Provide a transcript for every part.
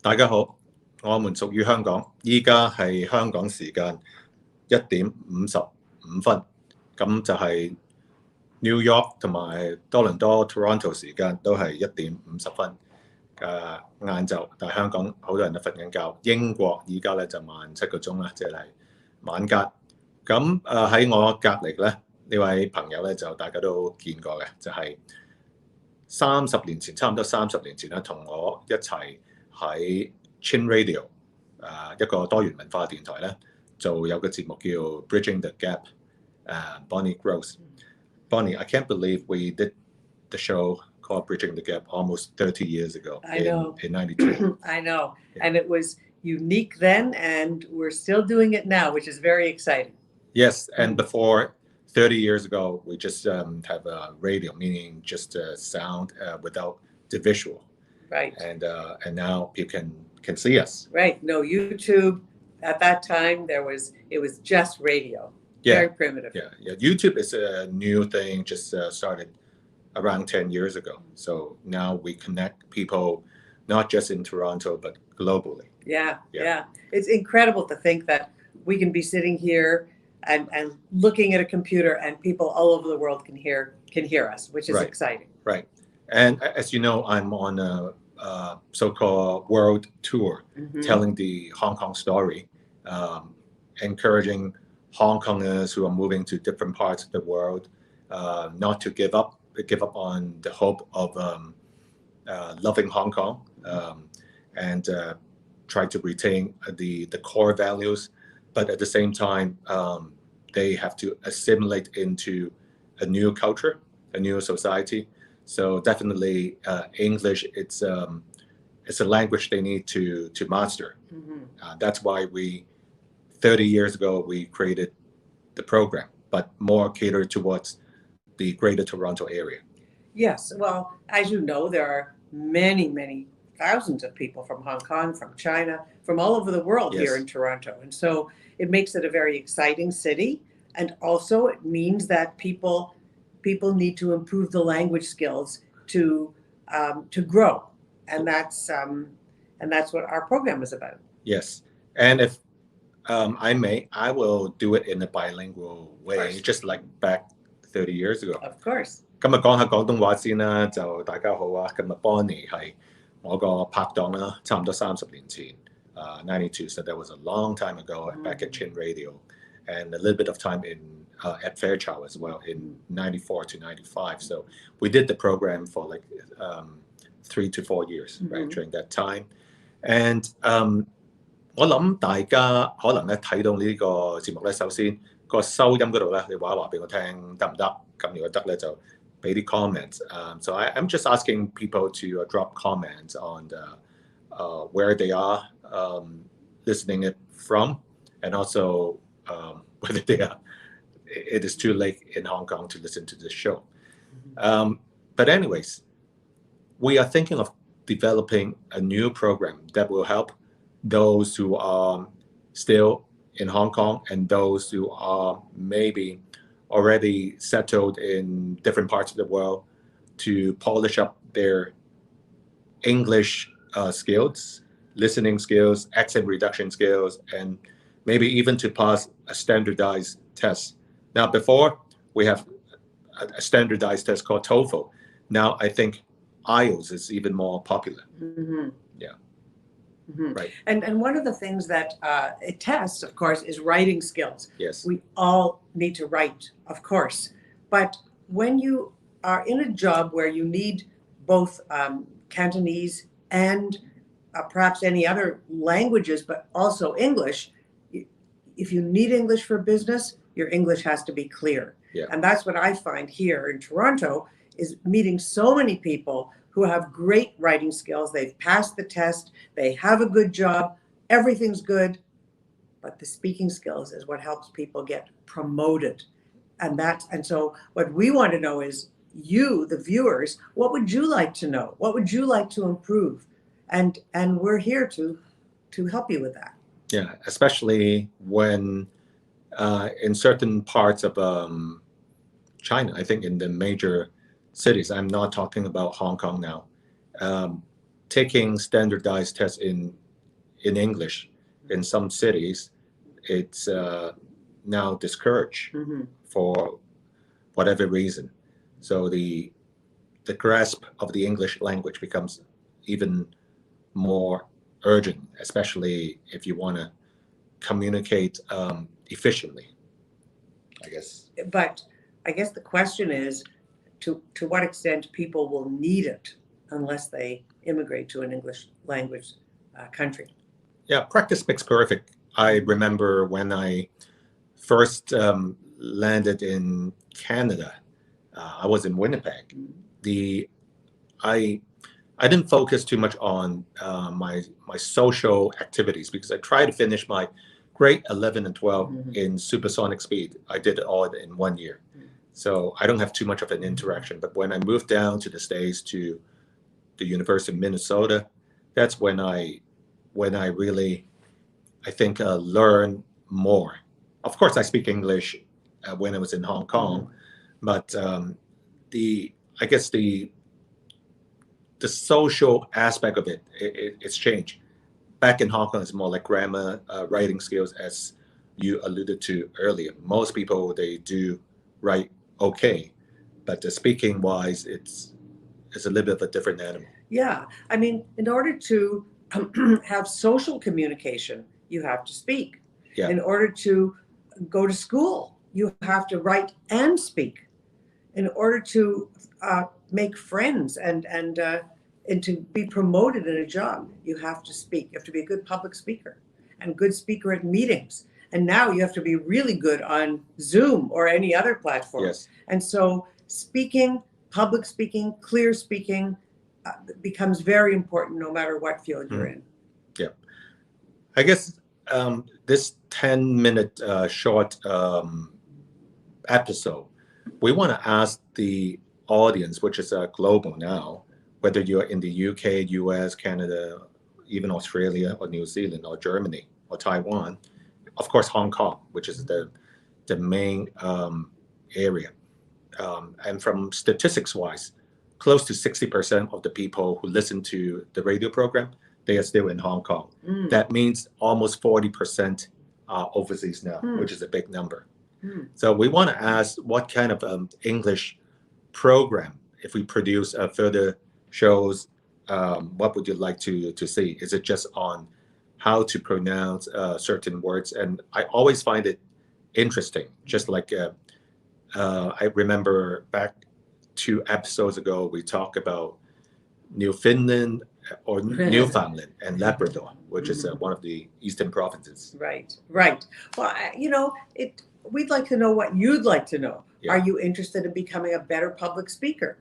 大家好，我們屬於香港，依家係香港時間1:55，咁就係 New York 同埋多倫多 Toronto 時間都係1:50晏晝，但係香港好多人都瞓緊覺。英國依家咧就晚7個鐘啦，即係晚間。咁喺我隔離咧呢位朋友咧就大家都見過嘅，就係30年前，差唔多30年前啦，同我一齊喺 Chin Radio 一個多元文化電台咧，就有個節目叫 Bridging the Gap。Bonnie Gross。Bonnie, I can't believe we did the show called Bridging the Gap almost 30 years ago. I know. In 92. I know. Yeah. And it was unique then, and we're still doing it now, which is very exciting. Yes, and before 30 years ago, we just have a radio, meaning just sound without the visual. Right. And now people can see us. Right. No YouTube. At that time, it was just radio. Yeah. Very primitive. Yeah. YouTube is a new thing, just started around 10 years ago. So now we connect people not just in Toronto, but globally. Yeah. It's incredible to think that we can be sitting here and looking at a computer and people all over the world can hear us, which is exciting. Right. And as you know, I'm on a so-called world tour, telling the Hong Kong story, encouraging Hong Kongers who are moving to different parts of the world not to give up on the hope of loving Hong Kong and try to retain the core values, but at the same time they have to assimilate into a new culture, a new society. So definitely English, it's a language they need to master. That's why 30 years ago, we created the program, but more catered towards the greater Toronto area. Yes. Well, as you know, there are many, many thousands of people from Hong Kong, from China, from all over the world here in Toronto. And so it makes it a very exciting city. And also it means that people need to improve the language skills to grow. And that's what our program is about. Yes. And if I will do it in a bilingual way, just like back 30 years ago. Of course. 今日講下廣東話先啦，就大家好啊。今日 Bonnie 係我個拍檔啦，差唔多30年前，92. So that was a long time ago back at Chin Radio, and a little bit of time at Fairchild as well in 94 to 95. So we did the program for like 3 to 4 years, right, during that time. And我諗大家可能咧睇到呢個節目咧，首先個收音嗰度咧，你話俾我聽得唔得？咁如果得咧，就俾啲 comments. So I'm just asking people to drop comments on where they are listening it from, and also whether it is too late in Hong Kong to listen to this show. But anyways, we are thinking of developing a new program that will help those who are still in Hong Kong and those who are maybe already settled in different parts of the world to polish up their English skills, listening skills, accent reduction skills, and maybe even to pass a standardized test. Now, before we have a standardized test called TOEFL. Now I think IELTS is even more popular. Yeah. Right. And one of the things that it tests, of course, is writing skills. Yes. We all need to write, of course. But when you are in a job where you need both Cantonese and perhaps any other languages, but also English, if you need English for business, your English has to be clear. Yeah. And that's what I find here in Toronto, is meeting so many people who have great writing skills. They've passed the test, they have a good job, everything's good, but the speaking skills is what helps people get promoted. And so what we want to know is, you, the viewers, what would you like to know? What would you like to improve? And we're here to help you with that. Yeah, especially when in certain parts of China, I think in the major cities, I'm not talking about Hong Kong now, taking standardized tests in English in some cities, it's now discouraged for whatever reason. So the grasp of the English language becomes even more urgent, especially if you want to communicate efficiently, I guess. But I guess the question is, to what extent people will need it unless they immigrate to an English language country. Yeah, practice makes perfect. I remember when I first landed in Canada, I was in Winnipeg. I didn't focus too much on my social activities because I tried to finish my grade 11 and 12 in supersonic speed. I did it all in 1 year. So I don't have too much of an interaction. But when I moved down to the States to the University of Minnesota, that's when I really, I think, learned more. Of course, I speak English when I was in Hong Kong, but I guess the social aspect of it's changed. Back in Hong Kong, it's more like grammar, writing skills, as you alluded to earlier. Most people, they do write okay, but the speaking wise, it's a little bit of a different animal. Yeah, I mean, in order to have social communication, you have to speak. Yeah. In order to go to school, you have to write and speak. In order to make friends and to be promoted in a job, you have to speak. You have to be a good public speaker and good speaker at meetings. And now you have to be really good on Zoom or any other platform. Yes. And so speaking, public speaking, clear speaking becomes very important no matter what field you're in. Yeah. I guess this 10-minute short episode, we want to ask the audience, which is global now, whether you're in the UK, US, Canada, even Australia or New Zealand or Germany or Taiwan, of course, Hong Kong, which is the main area. And from statistics wise, close to 60% of the people who listen to the radio program, they are still in Hong Kong. That means almost 40% are overseas now, which is a big number. So we want to ask what kind of English program, if we produce further shows, what would you like to see? Is it just on how to pronounce certain words? And I always find it interesting, just like I remember back 2 episodes ago, we talked about Newfoundland or Newfoundland and Labrador, which is one of the eastern provinces. Right. Well, we'd like to know what you'd like to know. Yeah. Are you interested in becoming a better public speaker?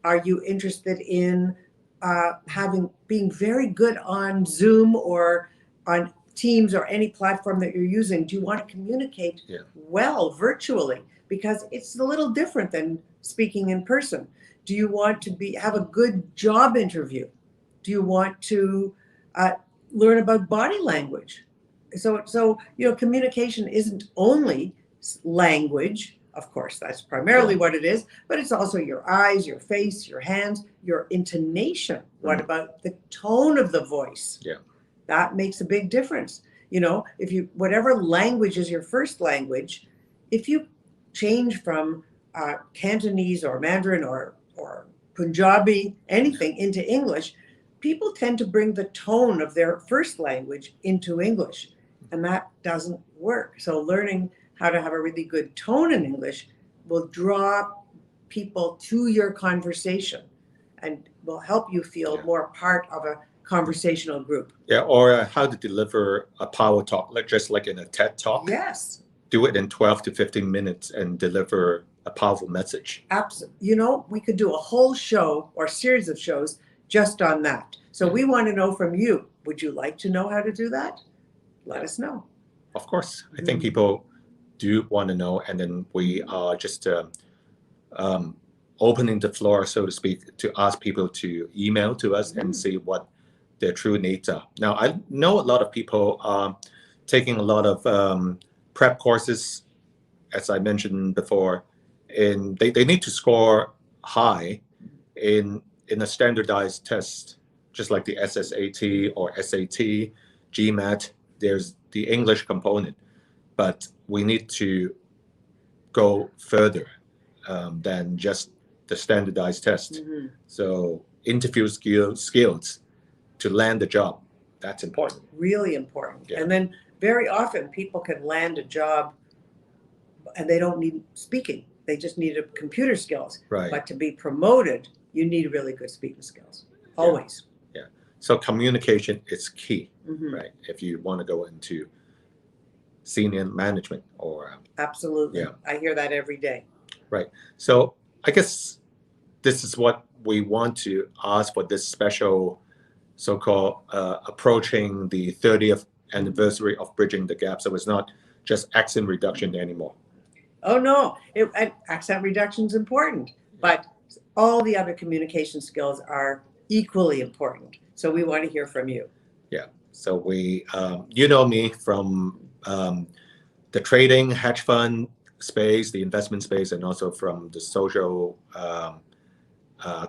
Are you interested in being very good on Zoom or on Teams or any platform that you're using? Do you want to communicate well virtually? Because it's a little different than speaking in person. Do you want to have a good job interview? Do you want to learn about body language? So communication isn't only language. Of course, that's primarily what it is, but it's also your eyes, your face, your hands, your intonation. What about the tone of the voice? Yeah. That makes a big difference. If whatever language is your first language, if you change from Cantonese or Mandarin or Punjabi, anything into English, people tend to bring the tone of their first language into English, and that doesn't work. So learning how to have a really good tone in English will draw people to your conversation and will help you feel more part of a conversational group. Yeah, or how to deliver a power talk, just like in a TED Talk. Yes. Do it in 12 to 15 minutes and deliver a powerful message. Absolutely. We could do a whole show or series of shows just on that. So we want to know from you, would you like to know how to do that? Let us know. Of course. I think people do want to know, and then we are just opening the floor, so to speak, to ask people to email to us and see what their true needs are. Now, I know a lot of people are taking a lot of prep courses, as I mentioned before, and they need to score high in a standardized test just like the SSAT or SAT, GMAT, there's the English component, but we need to go further than just the standardized test. So interview skills to land the job, that's important. Really important. Yeah. And then very often people can land a job and they don't need speaking. They just need a computer skills. Right. But to be promoted, you need really good speaking skills. Always. Yeah. So communication is key, Mhm. right? If you want to go into senior management or Absolutely. Yeah. I hear that every day. so I guess this is what we want to ask for this special so-called approaching the 30th anniversary of Bridging the Gap. So it's not just accent reduction anymore. Oh, no. And accent reduction is important, but all the other communication skills are equally important. So we want to hear from you. So we, you know me from the trading, hedge fund space, the investment space, and also from the social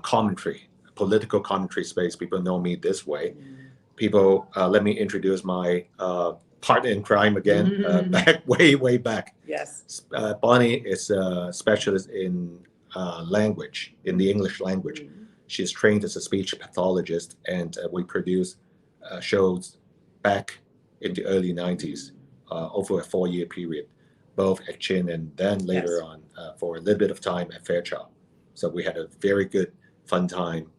commentary, political commentary space. People know me this way. People, let me introduce my partner in crime again, back way back. Yes. Bonnie is a specialist in language, in the English language. She's trained as a speech pathologist, and we produce shows back in the early 90s over a 4-year period, both at Chin and then later Yes. on for a little bit of time at Fairchild. So we had a very good, fun time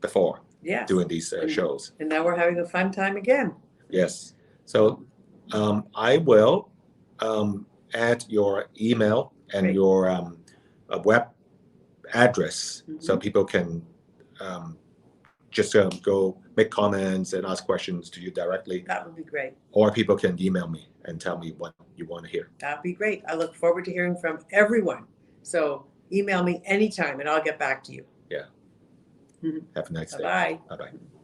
before Yes. doing these shows. And now we're having a fun time again. Yes. So I will add your email and Great. your web address so people can just go make comments and ask questions to you directly, That would be great. or people can email me and tell me what you want to hear. That'd be great. I look forward to hearing from everyone. So email me anytime and I'll get back to you. Have a nice day. Bye-bye. Bye-bye.